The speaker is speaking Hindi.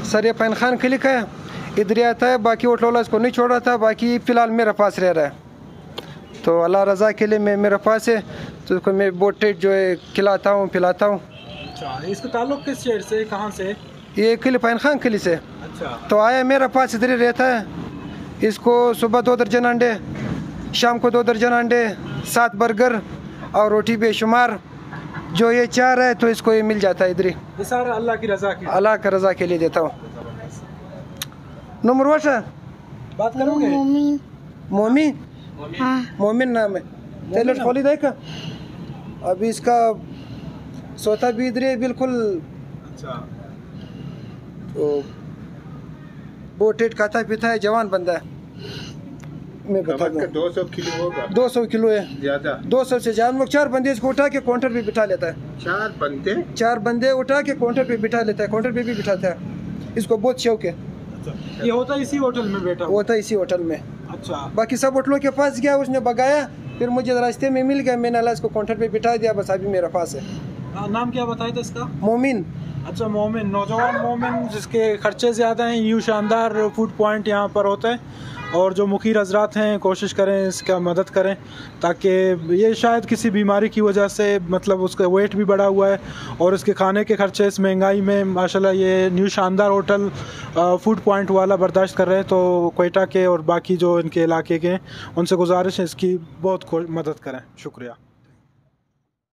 सर ये पैन खान क्लिक है, इधर आता है, बाकी होटल वाला इसको नहीं छोड़ रहा था, बाकी फ़िलहाल मेरे पास रह रहा है। तो अल्लाह रज़ा के लिए मैं मेरे पास है, तो उसको मैं बोटेड जो है खिलाता हूँ पिलाता हूँ। अच्छा, इसका ताल्लुक किस शहर से, कहाँ से? ये किले पैन खान किले से। अच्छा। तो आया मेरे पास इधर ही रहता है। इसको सुबह 2 दर्जन अंडे, शाम को 2 दर्जन अंडे, 7 बर्गर और रोटी बेशुमार, जो ये 4 है तो इसको ये मिल जाता है इधर ही। ये सारा अल्लाह की रज़ा की, अल्लाह की रज़ा के लिए देता हूँ। नंबर वाशा बात करोगे? मोमी हाँ। मोमिन नाम है। टेलर खोली देखा, अभी इसका सोता भी इधर है बिल्कुल। अच्छा। तो बोटेड खाता पीता है, जवान बंदा है। मैं बता दूं 200 किलो होगा, 200 किलो है, ज्यादा 200 से ज्यादा। लोग 4 बंदे इसको उठा के काउंटर पे बिठा लेता है। 4 बंदे उठा के काउंटर पे बिठा लेता है, काउंटर पे भी बिठाता है। इसको बहुत शौक है। अच्छा, ये होता इसी होटल में बेटा? होता इसी होटल में। अच्छा। बाकी सब होटलों के पास गया, उसने भगाया, फिर मुझे रास्ते में मिल गया, मैंने अल्लाह इसको काउंटर पे बिठा दिया, बस अभी मेरे पास है। नाम क्या बताया था इसका? मोमिन। अच्छा, मोमिन, नौजवान मोमिन, जिसके खर्चे ज़्यादा हैं। यूँ शानदार फूड पॉइंट यहाँ पर होता है, और जो मुखीर हजरात हैं कोशिश करें इसका मदद करें, ताकि ये शायद किसी बीमारी की वजह से मतलब उसका वेट भी बढ़ा हुआ है, और इसके खाने के खर्चे इस महंगाई में माशाल्लाह ये न्यू शानदार होटल फूड पॉइंट वाला बर्दाश्त कर रहे हैं। तो क्वेटा के और बाकी जो इनके इलाके के, उनसे गुजारिश है इसकी बहुत मदद करें। शुक्रिया।